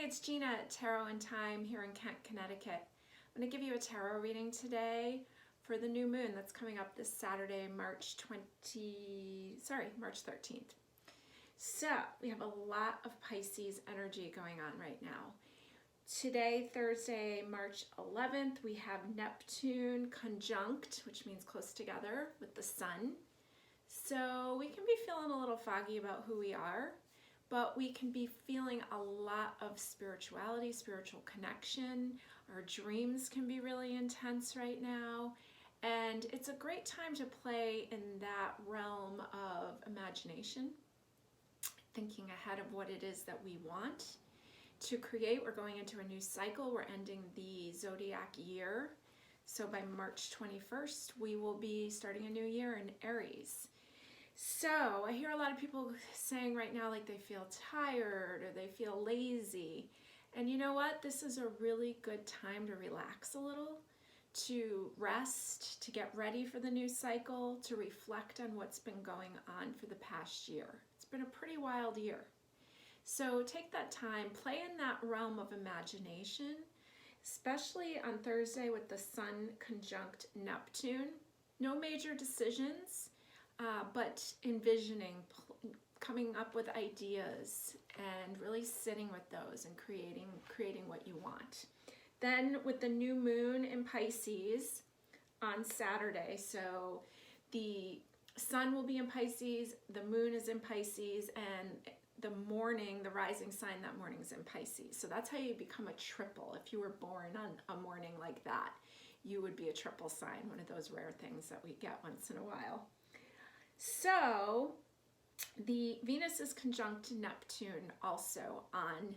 Hey, it's Gina at Tarot and Thyme here in Kent, Connecticut. I'm going to give you a tarot reading today for the new moon that's coming up this Saturday, March 13th. So we have a lot of Pisces energy going on right now. Today, Thursday, March 11th, we have Neptune conjunct, which means close together with the sun. So we can be feeling a little foggy about who we are, but we can be feeling a lot of spirituality, spiritual connection. Our dreams can be really intense right now. And it's a great time to play in that realm of imagination, thinking ahead of what it is that we want to create. We're going into a new cycle. We're ending the Zodiac year. So by March 21st, we will be starting a new year in Aries. So I hear a lot of people saying right now like they feel tired or they feel lazy. And you know what? This is a really good time to relax a little, to rest, to get ready for the new cycle, to reflect on what's been going on for the past year. It's been a pretty wild year. So take that time, play in that realm of imagination, especially on Thursday with the Sun conjunct Neptune. No major decisions. But envisioning, coming up with ideas and really sitting with those and creating what you want. Then with the new moon in Pisces on Saturday, so the sun will be in Pisces, the moon is in Pisces, and the rising sign that morning is in Pisces. So that's how you become a triple. If you were born on a morning like that, you would be a triple sign, one of those rare things that we get once in a while. So the Venus is conjunct Neptune also on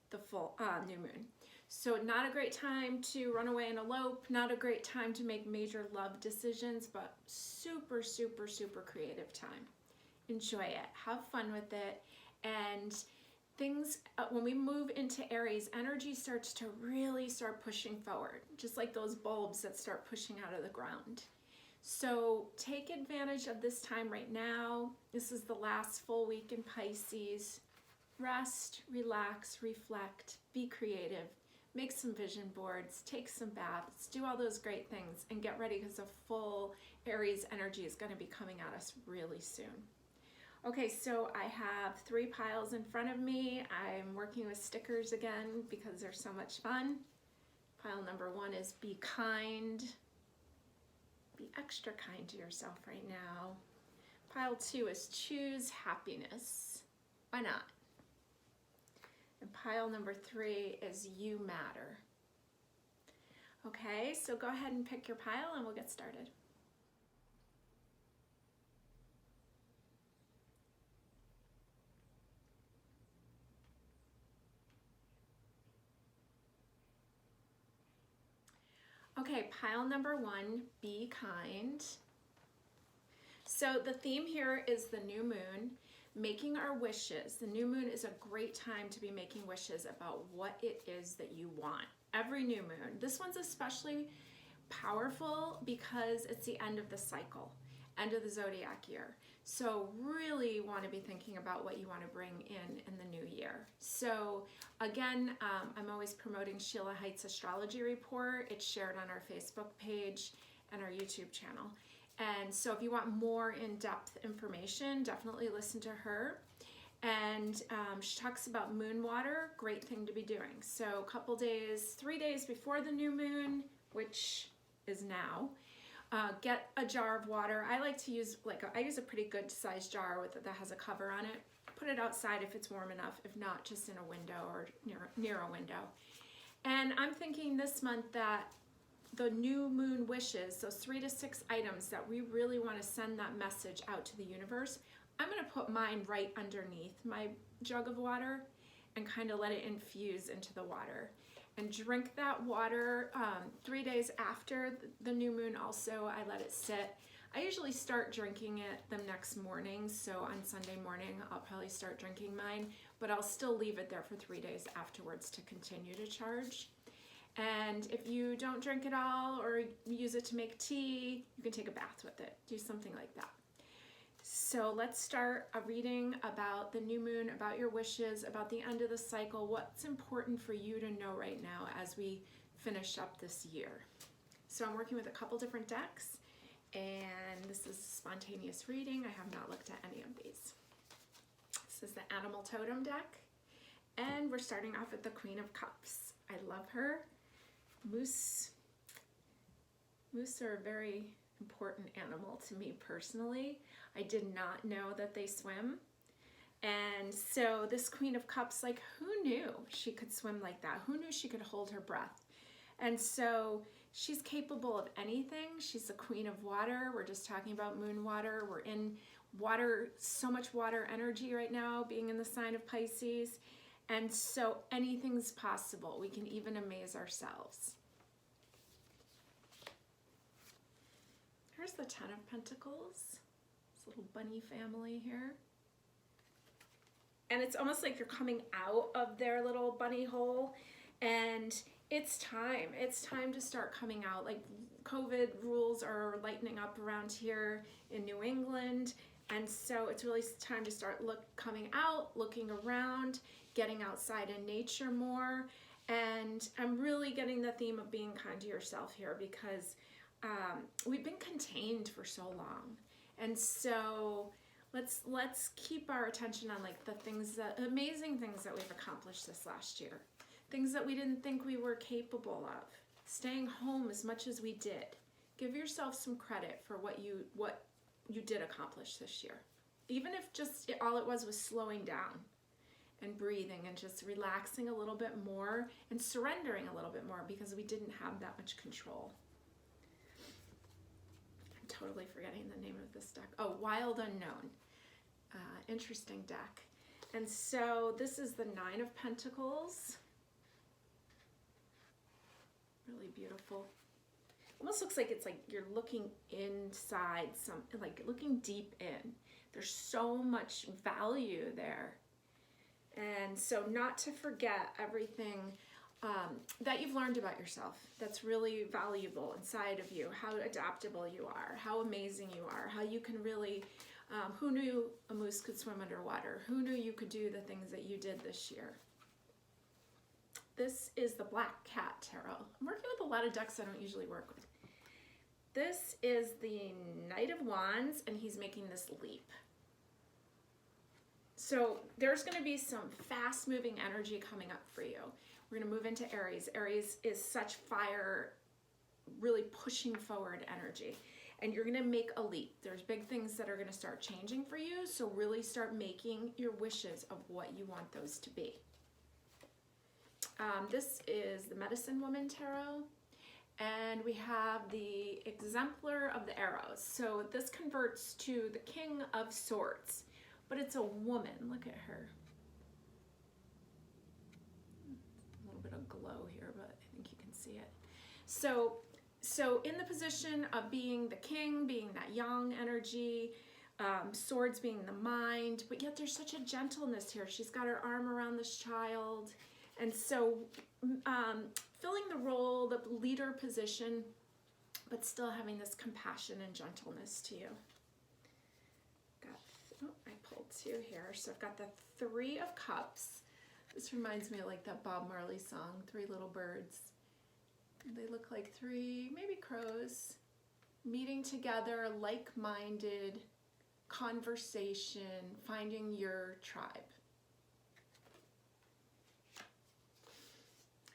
the full new moon. So not a great time to run away and elope, not a great time to make major love decisions, but super, super, super creative time. Enjoy it, have fun with it, and things, when we move into Aries, energy starts to really start pushing forward, just like those bulbs that start pushing out of the ground. So take advantage of this time right now. This is the last full week in Pisces. Rest, relax, reflect, be creative, make some vision boards, take some baths, do all those great things, and get ready because a full Aries energy is going to be coming at us really soon. Okay, so I have 3 piles in front of me. I'm working with stickers again because they're so much fun. Pile number 1 is be kind. Be extra kind to yourself right now. Pile 2 is choose happiness. Why not? And pile number 3 is you matter. Okay, so go ahead and pick your pile and we'll get started. Okay, pile number 1, be kind. So the theme here is the new moon, making our wishes. The new moon is a great time to be making wishes about what it is that you want. Every new moon. This one's especially powerful because it's the end of the cycle, end of the Zodiac year. So really want to be thinking about what you want to bring in the new year. So again, I'm always promoting Sheila Height's Astrology Report. It's shared on our Facebook page and our YouTube channel. And so if you want more in-depth information, definitely listen to her. And she talks about moon water, great thing to be doing. So a couple days, 3 days before the new moon, which is now, get a jar of water. I like to use I use a pretty good sized jar that has a cover on it. Put it outside if it's warm enough, if not just in a window or near a window. And I'm thinking this month that the new moon wishes, those 3 to 6 items that we really want to send that message out to the universe, I'm going to put mine right underneath my jug of water and kind of let it infuse into the water. And drink that water 3 days after the new moon also. I let it sit. I usually start drinking it the next morning, so on Sunday morning I'll probably start drinking mine, but I'll still leave it there for 3 days afterwards to continue to charge. And if you don't drink it all or use it to make tea, you can take a bath with it. Do something like that. So let's start a reading about the new moon, about your wishes, about the end of the cycle, what's important for you to know right now as we finish up this year. So I'm working with a couple different decks, and this is a spontaneous reading. I have not looked at any of these. This is the Animal Totem deck, and we're starting off with the Queen of Cups. I love her. Moose are a very important animal to me personally. I did not know that they swim. And so this Queen of Cups, like, who knew she could swim like that? Who knew she could hold her breath? And so she's capable of anything. She's the Queen of Water. We're just talking about moon water. We're in water, so much water energy right now, being in the sign of Pisces. And so anything's possible. We can even amaze ourselves. Here's the Ten of Pentacles. This little bunny family here. And it's almost like you're coming out of their little bunny hole, and it's time. It's time to start coming out. Like, COVID rules are lightening up around here in New England, and so it's really time to start coming out, looking around, getting outside in nature more. And I'm really getting the theme of being kind to yourself here, because we've been contained for so long. And so let's keep our attention on, like, the amazing things that we've accomplished this last year. Things that we didn't think we were capable of. Staying home as much as we did. Give yourself some credit for what you did accomplish this year. Even if just all it was slowing down and breathing and just relaxing a little bit more and surrendering a little bit more, because we didn't have that much control. I'm totally forgetting the name of this deck. Oh, Wild Unknown. Interesting deck. And so this is the Nine of Pentacles. Really beautiful. Almost looks like it's like you're looking inside, like looking deep in. There's so much value there. And so not to forget everything that you've learned about yourself that's really valuable inside of you, how adaptable you are, how amazing you are, how you can really, who knew a moose could swim underwater? Who knew you could do the things that you did this year? This is the Black Cat Tarot. I'm working with a lot of decks I don't usually work with. This is the Knight of Wands, and he's making this leap. So there's going to be some fast-moving energy coming up for you. We're going to move into Aries. Aries is such fire, really pushing forward energy. And you're going to make a leap. There's big things that are going to start changing for you, so really start making your wishes of what you want those to be. This is the Medicine Woman Tarot, and we have the Exemplar of the Arrows. So this converts to the King of Swords, but it's a woman. Look at her. A little bit of glow here, but I think you can see it. So in the position of being the king, being that young energy, swords being the mind, but yet there's such a gentleness here. She's got her arm around this child. And so filling the role, the leader position, but still having this compassion and gentleness to you. I pulled two here. So I've got the Three of Cups. This reminds me of like that Bob Marley song, Three Little Birds. They look like three, maybe crows, meeting together, like-minded, conversation, finding your tribe.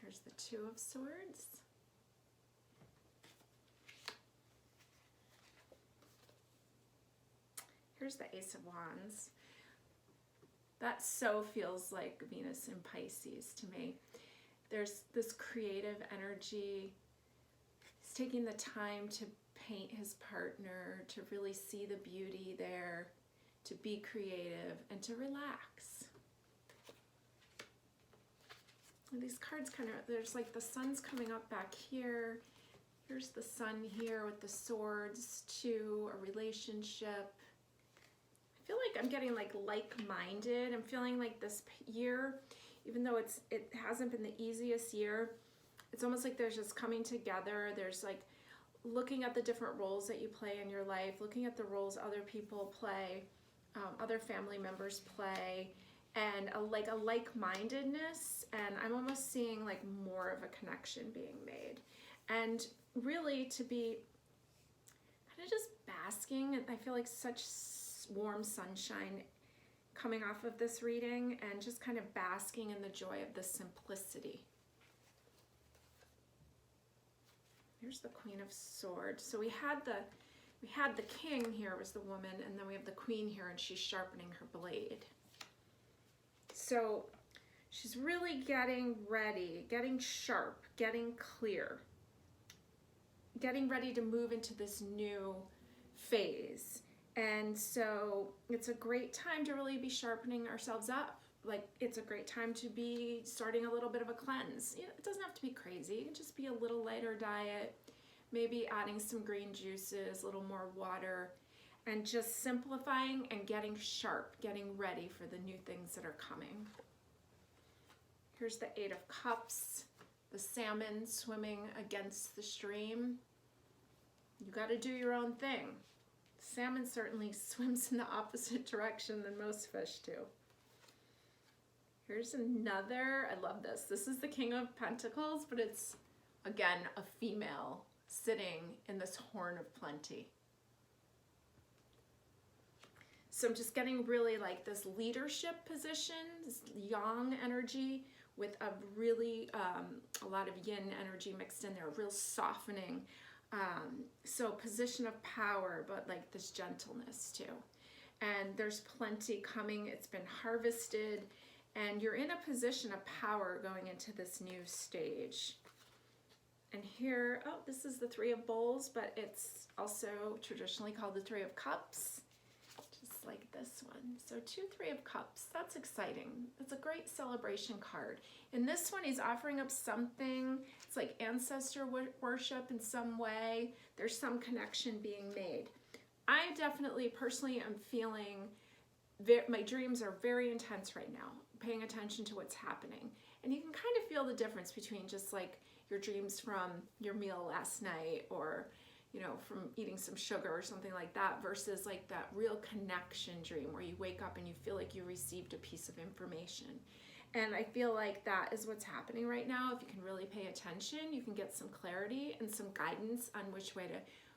Here's the Two of Swords. Here's the Ace of Wands. That so feels like Venus in Pisces to me. There's this creative energy. He's taking the time to paint his partner, to really see the beauty there, to be creative, and to relax. And these cards kind of, there's like the sun's coming up back here. Here's the sun here with the swords to a relationship. I feel like I'm getting like-minded. I'm feeling like this year, even though it hasn't been the easiest year, it's almost like there's just coming together. There's like looking at the different roles that you play in your life, looking at the roles other people play, other family members play, and a like-mindedness, and I'm almost seeing like more of a connection being made, and really to be kind of just basking. I feel like such warm sunshine coming off of this reading, and just kind of basking in the joy of the simplicity. Here's the Queen of Swords. So we had the king here was the woman, and then we have the queen here, and she's sharpening her blade. So she's really getting ready, getting sharp, getting clear, getting ready to move into this new phase. And so it's a great time to really be sharpening ourselves up. Like, it's a great time to be starting a little bit of a cleanse. It doesn't have to be crazy. It can just be a little lighter diet, maybe adding some green juices, a little more water, and just simplifying and getting sharp, getting ready for the new things that are coming. Here's the Eight of Cups, the salmon swimming against the stream. You got to do your own thing. Salmon certainly swims in the opposite direction than most fish do. Here's another, I love this. This is the King of Pentacles, but it's, again, a female sitting in this horn of plenty. So I'm just getting really like this leadership position, this yang energy with a really, a lot of yin energy mixed in there, real softening. So position of power, but like this gentleness too. And there's plenty coming. It's been harvested, and you're in a position of power going into this new stage. And here, oh, this is the Three of Bowls, but it's also traditionally called the Three of Cups, just like this one. So 2 Three of Cups, that's exciting. It's a great celebration card. In this one, he's offering up something. It's like ancestor worship in some way. There's some connection being made. I definitely, personally, am feeling, my dreams are very intense right now, paying attention to what's happening. And you can kind of feel the difference between just like your dreams from your meal last night, or, you know, from eating some sugar or something like that, versus like that real connection dream where you wake up and you feel like you received a piece of information. And I feel like that is what's happening right now. If you can really pay attention, you can get some clarity and some guidance on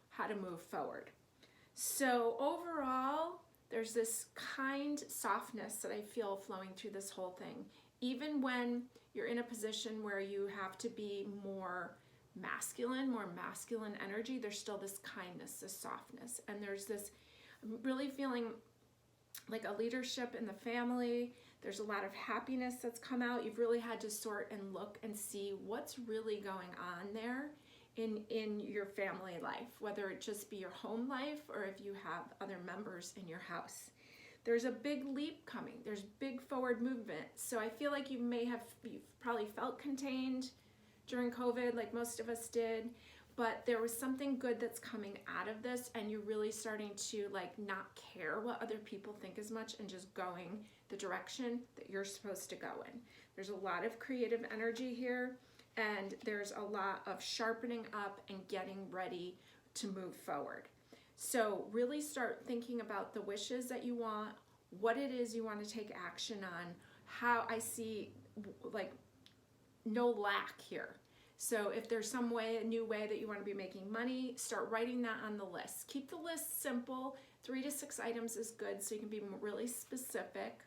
how to move forward. So overall, there's this kind softness that I feel flowing through this whole thing. Even when you're in a position where you have to be more masculine energy, there's still this kindness, this softness. And there's this, I'm really feeling like a leadership in the family. There's a lot of happiness that's come out. You've really had to sort and look and see what's really going on there in your family life, whether it just be your home life or if you have other members in your house. There's a big leap coming. There's big forward movement. So I feel like you've probably felt contained during COVID, like most of us did, but there was something good that's coming out of this, and you're really starting to like not care what other people think as much and just going the direction that you're supposed to go in. There's a lot of creative energy here, and there's a lot of sharpening up and getting ready to move forward. So really start thinking about the wishes that you want, what it is you want to take action on, how I see like no lack here. So if there's some way, a new way that you want to be making money, start writing that on the list. Keep the list simple. 3 to 6 items is good, so you can be really specific.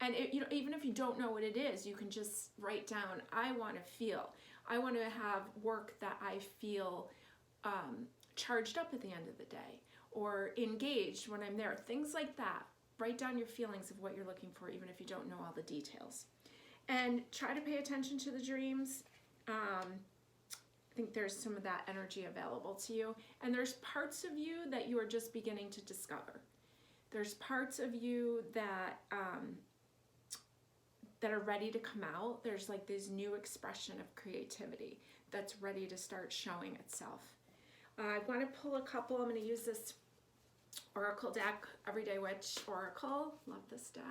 And even if you don't know what it is, you can just write down, I want to have work that I feel charged up at the end of the day, or engaged when I'm there, things like that. Write down your feelings of what you're looking for, even if you don't know all the details. And try to pay attention to the dreams. I think there's some of that energy available to you. And there's parts of you that you are just beginning to discover. There's parts of you that are ready to come out. There's like this new expression of creativity that's ready to start showing itself. I want to pull a couple. I'm going to use this Oracle deck, Everyday Witch Oracle. Love this deck.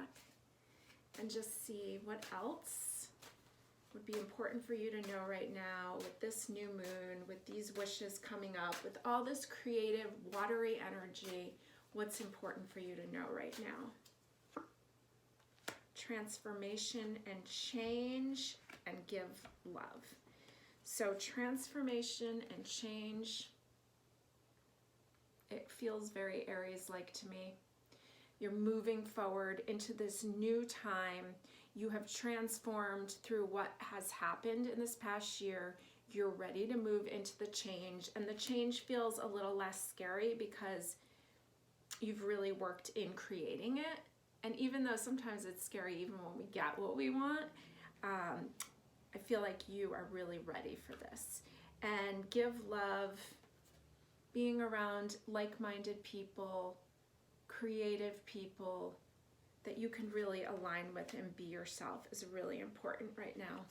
And just see what else would would be important for you to know right now with this new moon, with these wishes coming up, with all this creative, watery energy, what's important for you to know right now? Transformation and change, and give love. So transformation and change, it feels very Aries-like to me. You're moving forward into this new time. You have transformed through what has happened in this past year. You're ready to move into the change, and the change feels a little less scary because you've really worked in creating it. And even though sometimes it's scary even when we get what we want, I feel like you are really ready for this. And give love, being around like-minded people, creative people that you can really align with and be yourself is really important right now.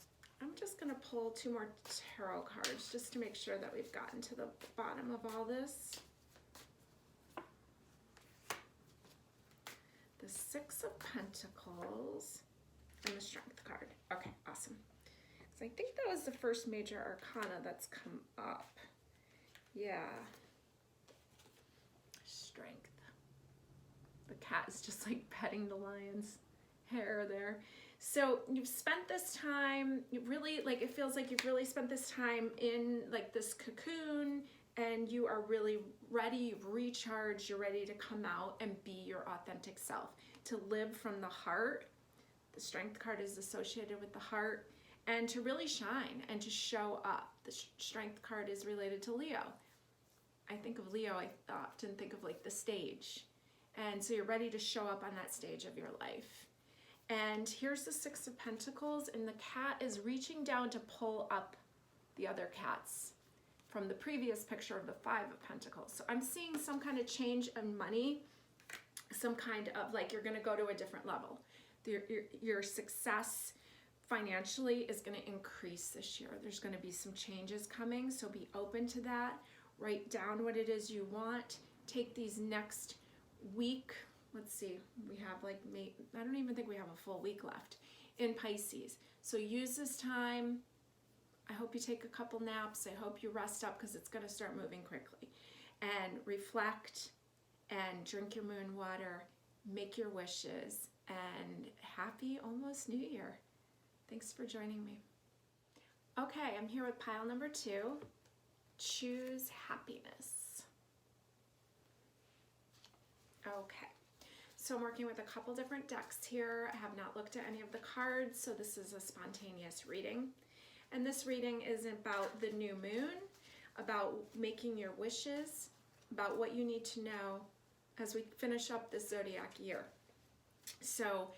I'm just going to pull 2 more tarot cards just to make sure that we've gotten to the bottom of all this. The 6 of Pentacles and the Strength card. Okay, awesome. So I think that was the first major arcana that's come up. Yeah. Strength. The cat is just like petting the lion's hair there. So you've spent this time, you really, like, it feels like you've really spent this time in like this cocoon, and you are really ready, you've recharged, you're ready to come out and be your authentic self, to live from the heart. The Strength card is associated with the heart, and to really shine and to show up. The Strength card is related to Leo. I think of Leo, I often think of like the stage. And so you're ready to show up on that stage of your life. And here's the 6 of Pentacles, and the cat is reaching down to pull up the other cats from the previous picture of the 5 of Pentacles. So I'm seeing some kind of change in money, some kind of like you're going to go to a different level. Your success financially is going to increase this year. There's going to be some changes coming, so be open to that. Write down what it is you want. Take these next week. Let's see, we have like, I don't even think we have a full week left in Pisces. So use this time. I hope you take a couple naps. I hope you rest up because it's going to start moving quickly. And reflect and drink your moon water. Make your wishes. And happy almost New Year. Thanks for joining me. Okay, I'm here with pile number 2. Choose happiness. Okay. So I'm working with a couple different decks here. I have not looked at any of the cards, so this is a spontaneous reading. And this reading is about the new moon, about making your wishes, about what you need to know as we finish up this Zodiac year. So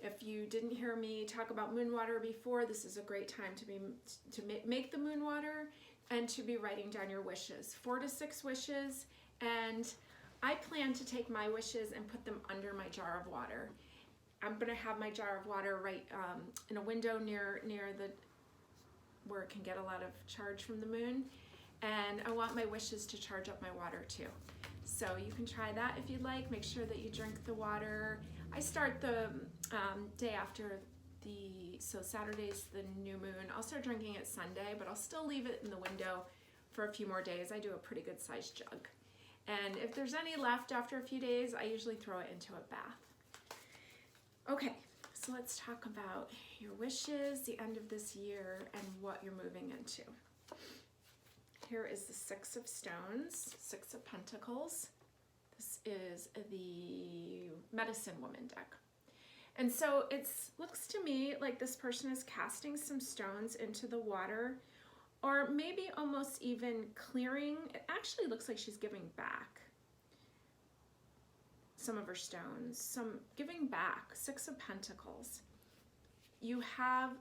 if you didn't hear me talk about moon water before, this is a great time to make the moon water and to be writing down your wishes. 4 to 6 wishes, and I plan to take my wishes and put them under my jar of water. I'm gonna have my jar of water right in a window near the where it can get a lot of charge from the moon, and I want my wishes to charge up my water too. So you can try that if you'd like. Make sure that you drink the water. I start the day after so Saturday's the new moon. I'll start drinking it Sunday, but I'll still leave it in the window for a few more days. I do a pretty good sized jug. And if there's any left after a few days, I usually throw it into a bath. Okay, so let's talk about your wishes, the end of this year, and what you're moving into. Here is the 6 of Stones, 6 of Pentacles. This is the Medicine Woman deck. And so it looks to me like this person is casting some stones into the water, or maybe almost even clearing. It actually looks like she's giving back some of her stones, giving back. 6 of Pentacles.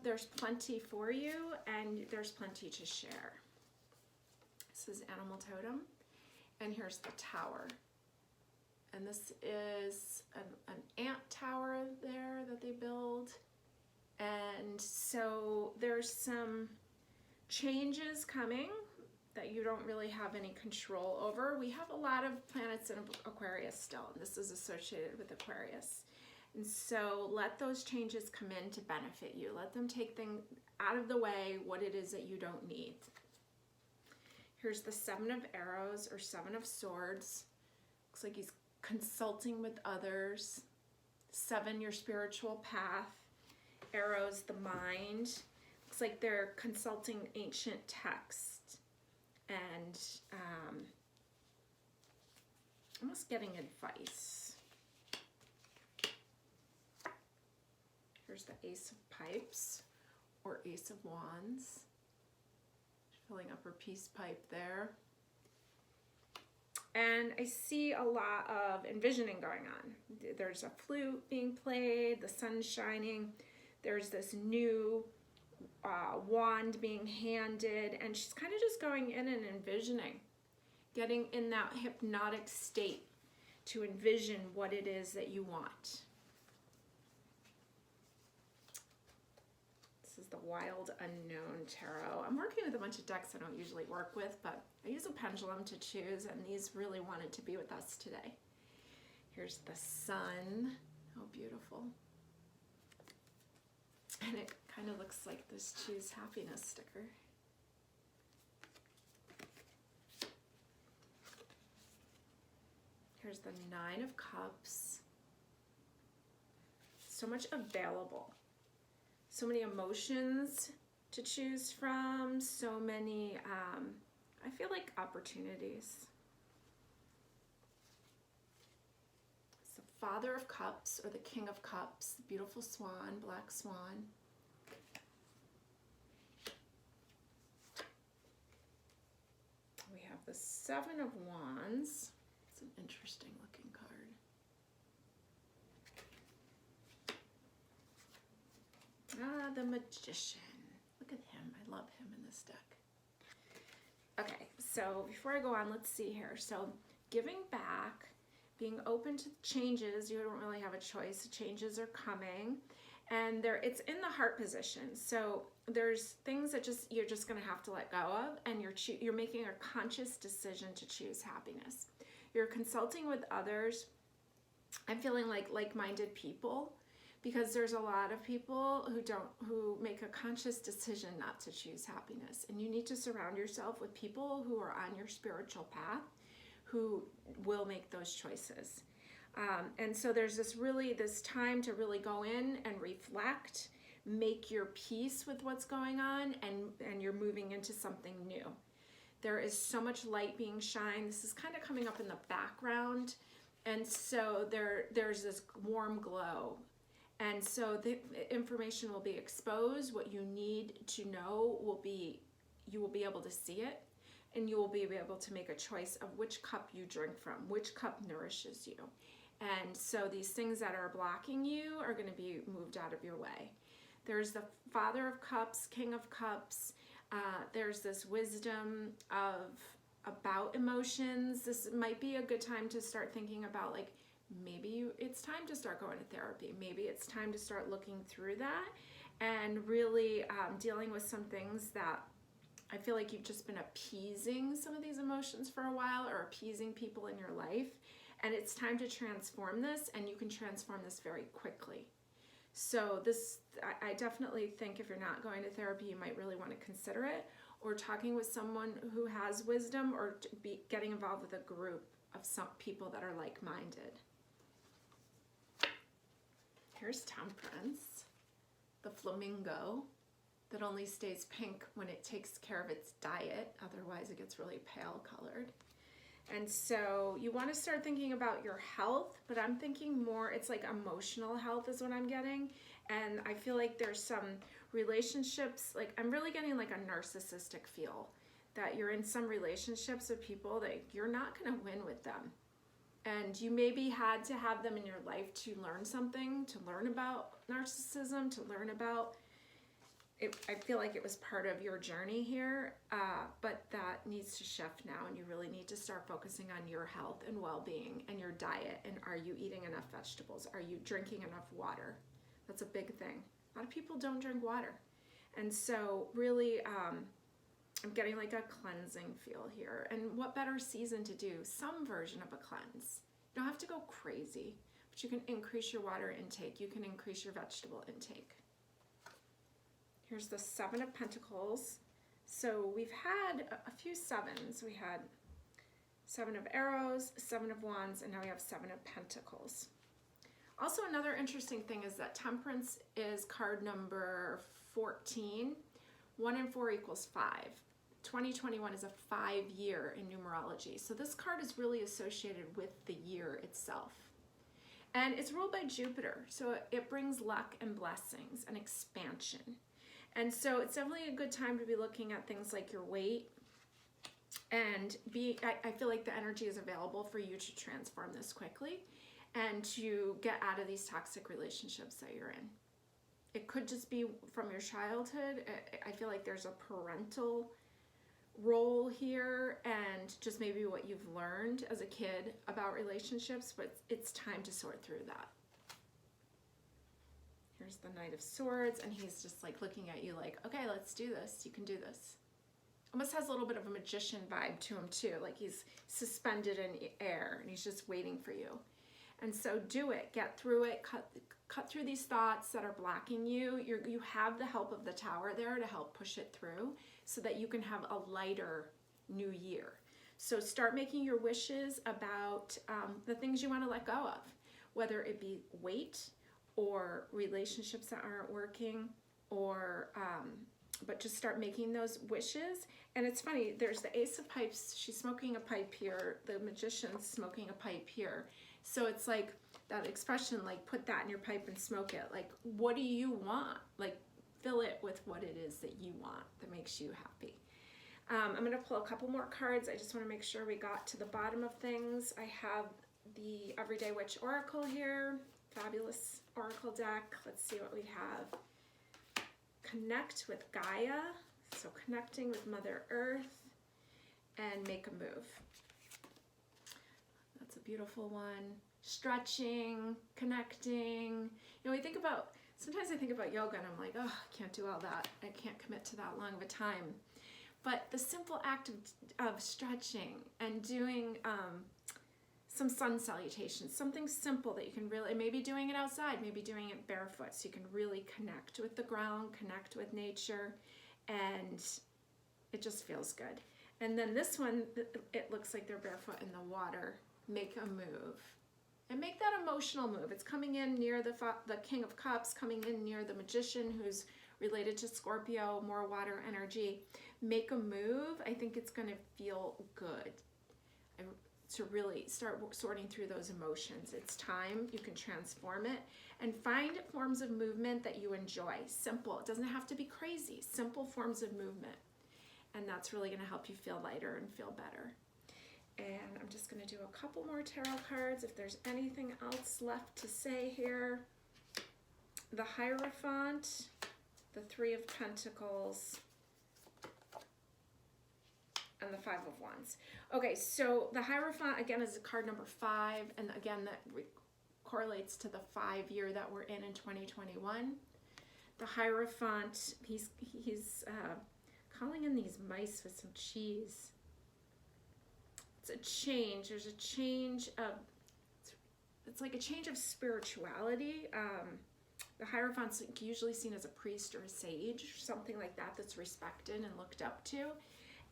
There's plenty for you, and there's plenty to share. This is Animal Totem, and here's the Tower. And this is an ant tower there that they build. And so there's some changes coming that you don't really have any control over. We have a lot of planets in Aquarius still, and this is associated with Aquarius. And so let those changes come in to benefit you. Let them take things out of the way, what it is that you don't need. Here's the 7 of Arrows or 7 of Swords. Looks like he's consulting with others. 7, your spiritual path. Arrows, the mind. Looks like they're consulting ancient text and almost getting advice. Here's the Ace of Pipes or Ace of Wands. Filling up her peace pipe there. And I see a lot of envisioning going on. There's a flute being played, the sun's shining. There's this new wand being handed, and she's kind of just going in and envisioning, getting in that hypnotic state to envision what it is that you want. This is the Wild Unknown Tarot. I'm working with a bunch of decks I don't usually work with, but I use a pendulum to choose, and these really wanted to be with us today. Here's the sun. How beautiful. And it kind of looks like this Choose Happiness sticker. Here's the 9 of Cups. So much available. So many emotions to choose from. So many, I feel like, opportunities. It's the Father of Cups or the King of Cups. Beautiful swan, black swan. We have the 7 of Wands. It's an interesting looking card. Ah, the Magician. Look at him. I love him in this deck. Okay, so before I go on, let's see here. So giving back, being open to changes. You don't really have a choice. The changes are coming. And it's in the heart position. So there's things that you're just going to have to let go of, and you're making a conscious decision to choose happiness. You're consulting with others. I'm feeling like-minded people, because there's a lot of people who make a conscious decision not to choose happiness. And you need to surround yourself with people who are on your spiritual path, who will make those choices. And so there's this time to really go in and reflect, make your peace with what's going on, and you're moving into something new. There is so much light being shined. This is kind of coming up in the background. And so there's this warm glow. And so the information will be exposed. What you need to know you will be able to see it, and you will be able to make a choice of which cup you drink from, which cup nourishes you. And so these things that are blocking you are going to be moved out of your way. There's the Father of Cups, King of Cups. There's this wisdom about emotions. This might be a good time to start thinking about, like, maybe it's time to start going to therapy. Maybe it's time to start looking through that and really dealing with some things that I feel like you've just been appeasing some of these emotions for a while, or appeasing people in your life. And it's time to transform this, and you can transform this very quickly. So I definitely think if you're not going to therapy, you might really want to consider it, or talking with someone who has wisdom, or getting involved with a group of some people that are like-minded. Here's Temperance, the flamingo that only stays pink when it takes care of its diet. Otherwise, it gets really pale colored. And so you want to start thinking about your health, but I'm thinking more, it's like emotional health is what I'm getting. And I feel like there's some relationships, like I'm really getting like a narcissistic feel, that you're in some relationships with people that you're not going to win with them. And you maybe had to have them in your life to learn something, to learn about narcissism, to learn about it. I feel like it was part of your journey here, but that needs to shift now, and you really need to start focusing on your health and well-being and your diet. And are you eating enough vegetables? Are you drinking enough water? That's a big thing. A lot of people don't drink water. And so really, I'm getting like a cleansing feel here. And what better season to do some version of a cleanse? You don't have to go crazy, but you can increase your water intake. You can increase your vegetable intake. Here's the Seven of Pentacles. So we've had a few sevens. We had Seven of Arrows, Seven of Wands, and now we have Seven of Pentacles. Also, another interesting thing is that Temperance is card number 14. 1 and 4 equals 5. 2021 is a 5-year in numerology. So this card is really associated with the year itself. And it's ruled by Jupiter. So it brings luck and blessings and expansion. And so it's definitely a good time to be looking at things like your weight. And I feel like the energy is available for you to transform this quickly and to get out of these toxic relationships that you're in. It could just be from your childhood. I feel like there's a parental role here and just maybe what you've learned as a kid about relationships, but it's time to sort through that. Here's the Knight of Swords, and he's just like looking at you like, okay, let's do this. You can do this. Almost has a little bit of a magician vibe to him too, like he's suspended in air and he's just waiting for you. And so do it, get through it, cut through these thoughts that are blocking you. You have the help of the Tower there to help push it through so that you can have a lighter new year. So start making your wishes about the things you want to let go of, whether it be weight or relationships that aren't working, or but just start making those wishes. And it's funny, there's the Ace of Pipes, she's smoking a pipe here, the Magician's smoking a pipe here. So it's like that expression, like put that in your pipe and smoke it. Like, what do you want? Like, fill it with what it is that you want that makes you happy. I'm going to pull a couple more cards. I just want to make sure we got to the bottom of things. I have the Everyday Witch Oracle here. Fabulous Oracle deck. Let's see what we have. Connect with Gaia. So connecting with Mother Earth. And make a move. That's a beautiful one. Stretching, connecting. You know, sometimes I think about yoga and I'm like, oh, I can't do all that. I can't commit to that long of a time. But the simple act of stretching and doing some sun salutations, something simple that you can really, maybe doing it outside, maybe doing it barefoot, so you can really connect with the ground, connect with nature, and it just feels good. And then this one, it looks like they're barefoot in the water. Make a move. And make that emotional move. It's coming in near the King of Cups, coming in near the Magician, who's related to Scorpio, more water energy. Make a move. I think it's going to feel good to really start sorting through those emotions. It's time. You can transform it and find forms of movement that you enjoy. Simple. It doesn't have to be crazy. Simple forms of movement. And that's really going to help you feel lighter and feel better. And I'm just going to do a couple more tarot cards if there's anything else left to say here. The Hierophant, the Three of Pentacles, and the Five of Wands. Okay, so the Hierophant, again, is card number 5. And again, that correlates to the 5-year that we're in 2021. The Hierophant, he's calling in these mice with some cheese. It's a change. There's a change of, it's like a change of spirituality. The Hierophant's usually seen as a priest or a sage, something like that, that's respected and looked up to.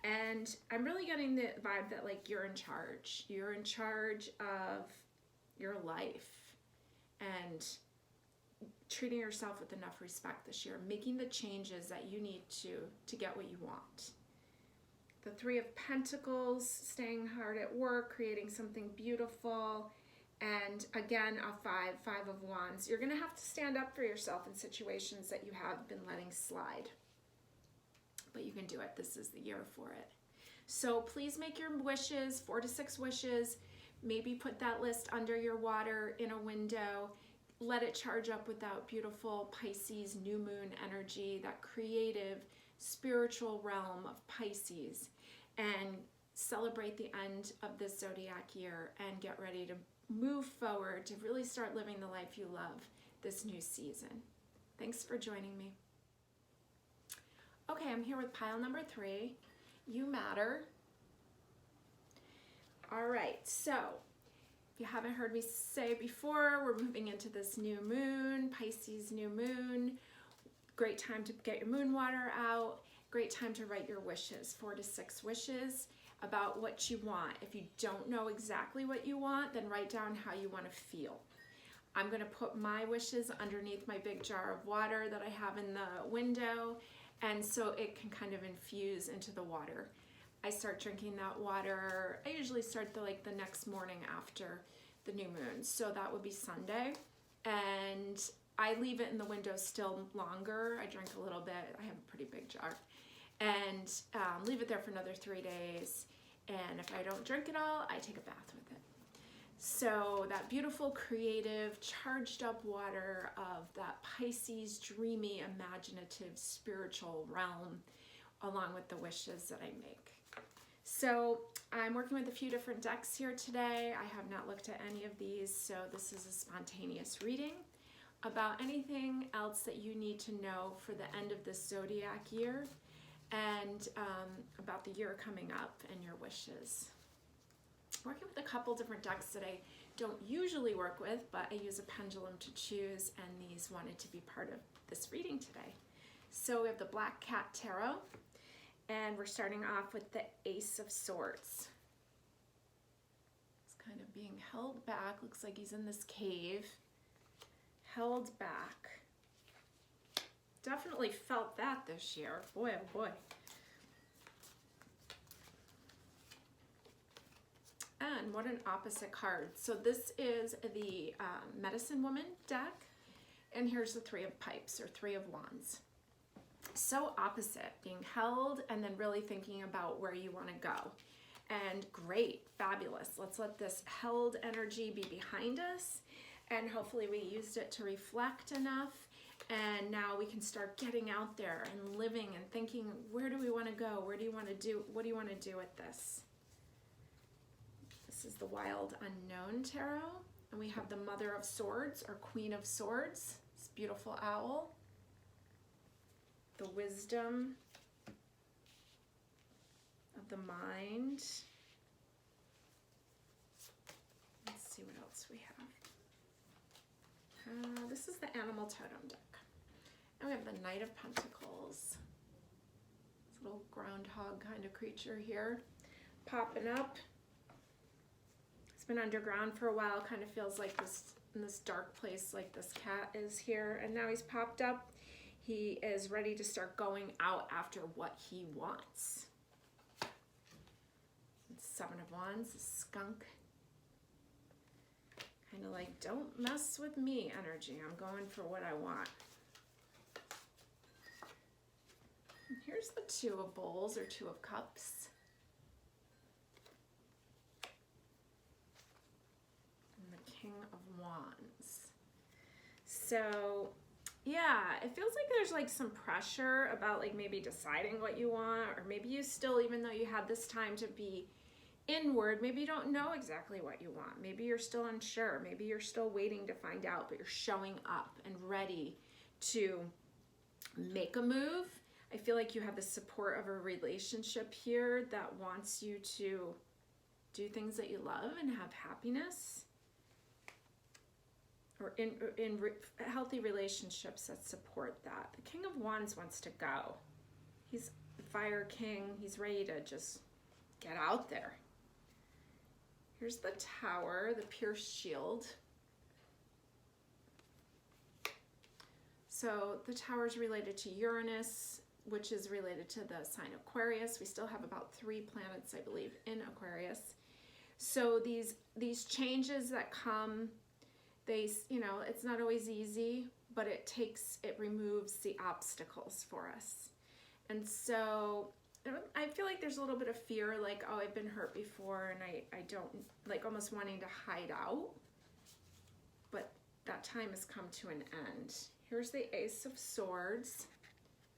And I'm really getting the vibe that like you're in charge. You're in charge of your life and treating yourself with enough respect this year, making the changes that you need to get what you want. The Three of Pentacles, staying hard at work, creating something beautiful. And again, a Five of Wands. You're going to have to stand up for yourself in situations that you have been letting slide. But you can do it. This is the year for it. So please make your wishes, 4 to 6 wishes. Maybe put that list under your water in a window. Let it charge up with that beautiful Pisces New Moon energy, that creative, spiritual realm of Pisces. And celebrate the end of this Zodiac year and get ready to move forward to really start living the life you love this new season. Thanks for joining me. Okay, I'm here with pile number 3. You matter. All right, so If you haven't heard me say before, we're moving into this new moon, Pisces New Moon. Great time to get your moon water out. Great time to write your wishes, 4 to 6 wishes about what you want. If you don't know exactly what you want, then write down how you want to feel. I'm going to put my wishes underneath my big jar of water that I have in the window, and so it can kind of infuse into the water. I start drinking that water. I usually start the next morning after the new moon, so that would be Sunday, and I leave it in the window still longer. I drink a little bit. I have a pretty big jar, and leave it there for another 3 days. And if I don't drink it all, I take a bath with it. So that beautiful, creative, charged up water of that Pisces, dreamy, imaginative, spiritual realm, along with the wishes that I make. So I'm working with a few different decks here today. I have not looked at any of these, so this is a spontaneous reading about anything else that you need to know for the end of this Zodiac year, and about the year coming up and your wishes. Working with a couple different decks that I don't usually work with, but I use a pendulum to choose, and these wanted to be part of this reading today. So we have the Black Cat Tarot, and we're starting off with the Ace of Swords. He's kind of being held back. Looks like he's in this cave. Held back. Definitely felt that this year. Boy, oh boy. And what an opposite card. So this is the Medicine Woman deck, and here's the 3 of Pipes, or 3 of Wands. So opposite, being held and then really thinking about where you want to go. And great, fabulous. Let's let this held energy be behind us, and hopefully we used it to reflect enough, and now we can start getting out there and living and thinking, where do we want to go? Where do you want to do? What do you want to do with this? This is the Wild Unknown Tarot, and we have the Mother of Swords, or Queen of Swords, this beautiful owl. The Wisdom of the Mind. Let's see what else we have. This is the Animal Totem deck. And we have the Knight of Pentacles. This little groundhog kind of creature here, popping up. It's been underground for a while, kind of feels like this in this dark place like this cat is here, and now he's popped up. He is ready to start going out after what he wants. 7 of Wands, a skunk. Kind of like, don't mess with me energy. I'm going for what I want. And here's the 2 of Bowls, or 2 of Cups. And the King of Wands. So yeah, it feels like there's like some pressure about like maybe deciding what you want, or maybe you still, even though you had this time to be inward, maybe you don't know exactly what you want. Maybe you're still unsure. Maybe you're still waiting to find out, but you're showing up and ready to make a move. I feel like you have the support of a relationship here that wants you to do things that you love and have happiness. Or in healthy relationships that support that. The King of Wands wants to go. He's the Fire King. He's ready to just get out there. Here's the Tower, the Pierced Shield. So the Tower is related to Uranus, which is related to the sign Aquarius. We still have about 3 planets, I believe, in Aquarius. So these changes that come, they, you know, it's not always easy, but it removes the obstacles for us. And so I feel like there's a little bit of fear, like, oh, I've been hurt before, and I don't, like, almost wanting to hide out. But that time has come to an end. Here's the Ace of Swords.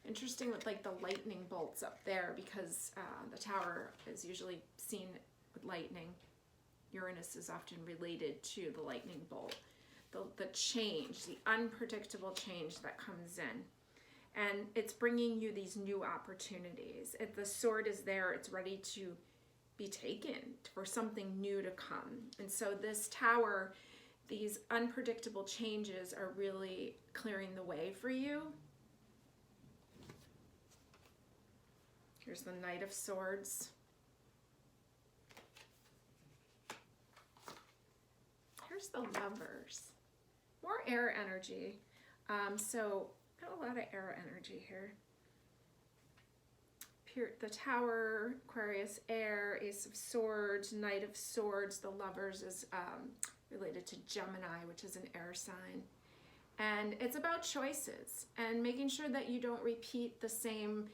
Interesting with like the lightning bolts up there, because the Tower is usually seen with lightning. Uranus is often related to the lightning bolt. The change, the unpredictable change that comes in. And it's bringing you these new opportunities. If the sword is there, it's ready to be taken, for something new to come. And so this Tower, these unpredictable changes are really clearing the way for you. Here's the Knight of Swords. Here's the Lovers. More air energy. So got a lot of air energy here. The Tower, Aquarius, air, Ace of Swords, Knight of Swords. The Lovers is related to Gemini, which is an air sign. And it's about choices and making sure that you don't repeat the same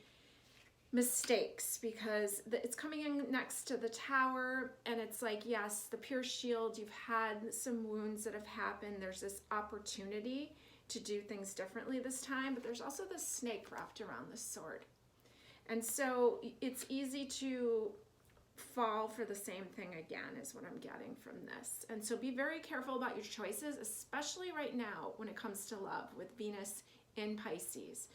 mistakes, because it's coming in next to the Tower, and it's like, yes, the pure shield, you've had some wounds that have happened. There's this opportunity to do things differently this time, but there's also this snake wrapped around the sword. And so it's easy to fall for the same thing again, is what I'm getting from this. And so be very careful about your choices, especially right now when it comes to love, with Venus in Pisces,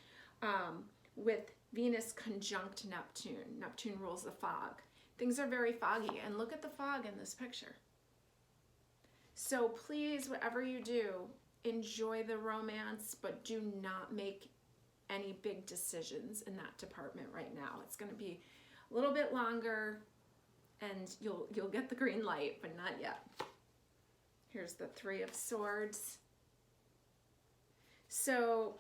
with Venus conjunct Neptune. Neptune rules the fog. Things are very foggy, and look at the fog in this picture. So please, whatever you do, enjoy the romance, but do not make any big decisions in that department right now. It's going to be a little bit longer, and you'll get the green light, but not yet. Here's the Three of Swords. So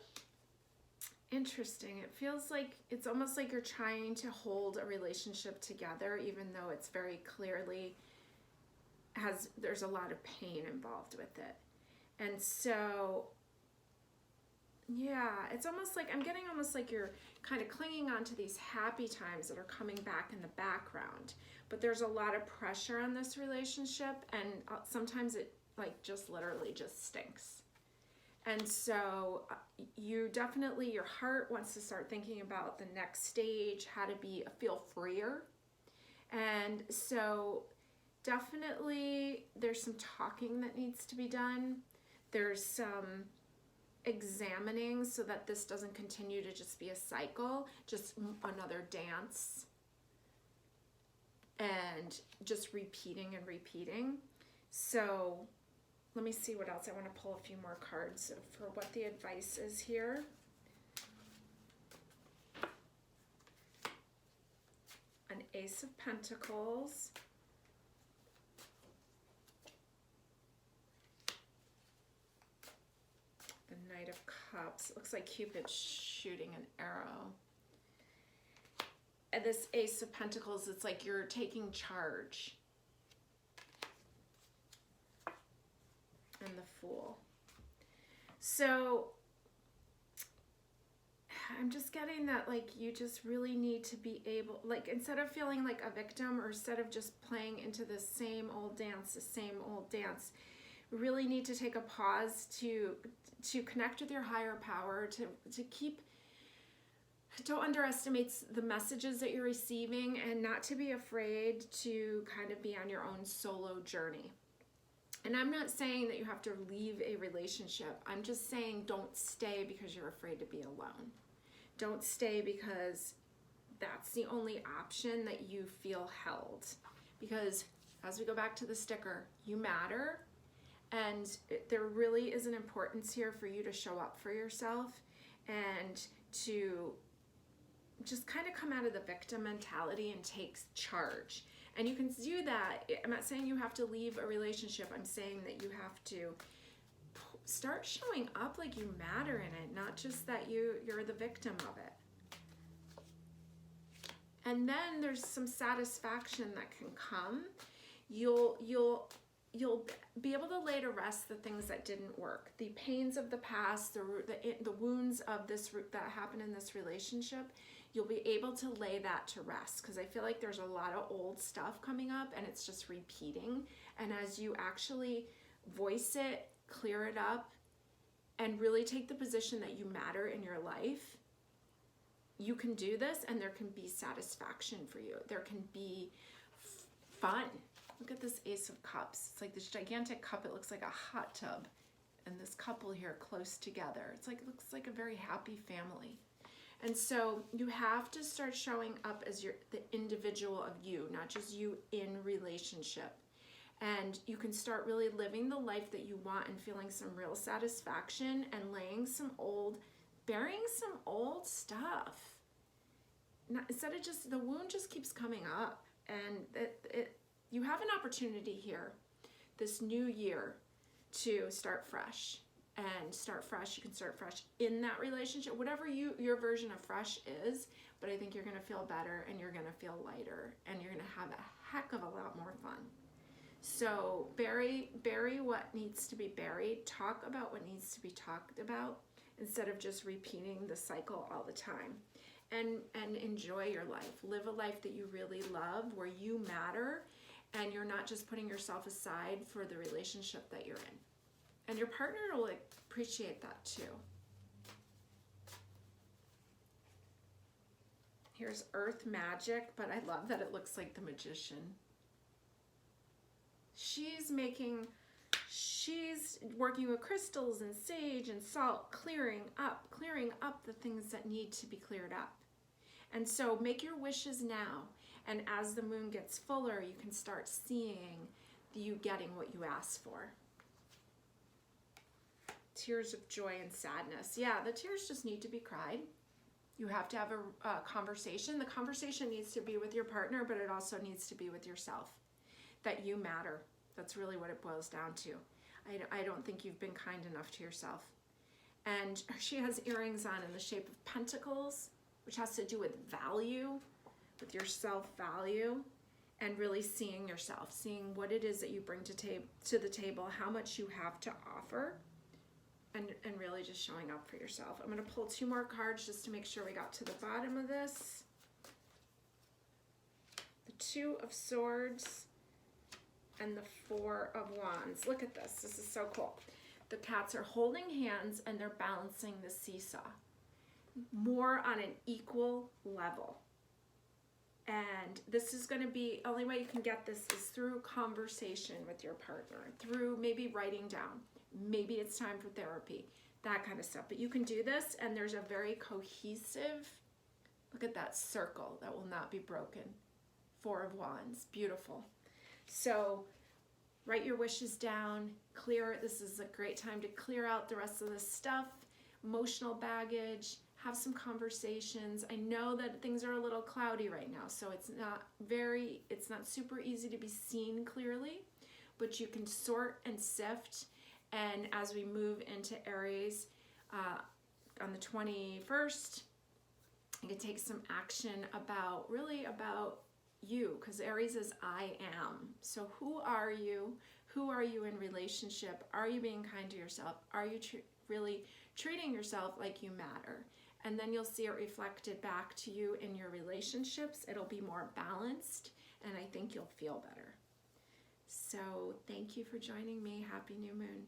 interesting. It feels like it's almost like you're trying to hold a relationship together, even though it's very clearly there's a lot of pain involved with it. And so yeah, it's almost like I'm getting almost like you're kind of clinging on to these happy times that are coming back in the background, but there's a lot of pressure on this relationship, and sometimes it like just literally just stinks. And so you definitely, your heart wants to start thinking about the next stage, how to feel freer. And so definitely there's some talking that needs to be done. There's some examining so that this doesn't continue to just be a cycle, just another dance and just repeating and repeating. So let me see what else. I want to pull a few more cards for what the advice is here. An Ace of Pentacles. The Knight of Cups. It looks like Cupid's shooting an arrow. And this Ace of Pentacles, it's like you're taking charge. And the Fool. So I'm just getting that, like, you just really need to be able, like, instead of feeling like a victim, or instead of just playing into the same old dance, we really need to take a pause to connect with your higher power, to keep, don't underestimate the messages that you're receiving, and not to be afraid to kind of be on your own solo journey. And I'm not saying that you have to leave a relationship. I'm just saying don't stay because you're afraid to be alone. Don't stay because that's the only option that you feel held. Because as we go back to the sticker, you matter. And there really is an importance here for you to show up for yourself and to just kind of come out of the victim mentality and take charge. And you can do that. I'm not saying you have to leave a relationship. I'm saying that you have to start showing up like you matter in it, not just that you're the victim of it. And then there's some satisfaction that can come. You'll be able to lay to rest the things that didn't work, the pains of the past, the wounds of that happened in this relationship. You'll be able to lay that to rest, because I feel like there's a lot of old stuff coming up and it's just repeating. And as you actually voice it, clear it up, and really take the position that you matter in your life, you can do this, and there can be satisfaction for you. There can be fun. Look at this Ace of Cups. It's like this gigantic cup. It looks like a hot tub, and this couple here close together. It looks like a very happy family. And so you have to start showing up as the individual of you, not just you in relationship. And you can start really living the life that you want and feeling some real satisfaction and burying some old stuff. Instead of the wound just keeps coming up. And you have an opportunity here, this new year, to start fresh. And start fresh. You can start fresh in that relationship, whatever your version of fresh is. But I think you're going to feel better, and you're going to feel lighter, and you're going to have a heck of a lot more fun. So bury what needs to be buried. Talk about what needs to be talked about instead of just repeating the cycle all the time. And enjoy your life. Live a life that you really love, where you matter, and you're not just putting yourself aside for the relationship that you're in. And your partner will appreciate that too. Here's Earth Magic, but I love that it looks like the Magician. She's working with crystals and sage and salt, clearing up the things that need to be cleared up. And so make your wishes now. And as the moon gets fuller, you can start seeing you getting what you asked for. Tears of joy and sadness. Yeah, the tears just need to be cried. You have to have a conversation. The conversation needs to be with your partner, but it also needs to be with yourself. That you matter. That's really what it boils down to. I don't think you've been kind enough to yourself. And she has earrings on in the shape of pentacles, which has to do with value, with your self-value, and really seeing yourself, seeing what it is that you bring to the table, how much you have to offer, and really just showing up for yourself. I'm going to pull 2 more cards just to make sure we got to the bottom of this. The 2 of Swords and the 4 of Wands. Look at this. This is so cool. The cats are holding hands and they're balancing the seesaw. More on an equal level. And this is going to be, only way you can get this is through conversation with your partner, through maybe writing down. Maybe it's time for therapy, that kind of stuff. But you can do this, and there's a very cohesive, look at that circle that will not be broken. 4 of Wands, beautiful. So write your wishes down, clear it. This is a great time to clear out the rest of this stuff, emotional baggage, have some conversations. I know that things are a little cloudy right now, so it's not super easy to be seen clearly, but you can sort and sift. And as we move into Aries on the 21st, you can take some action about you, because Aries is I am. So who are you? Who are you in relationship? Are you being kind to yourself? Are you really treating yourself like you matter? And then you'll see it reflected back to you in your relationships. It'll be more balanced, and I think you'll feel better. So thank you for joining me. Happy New Moon.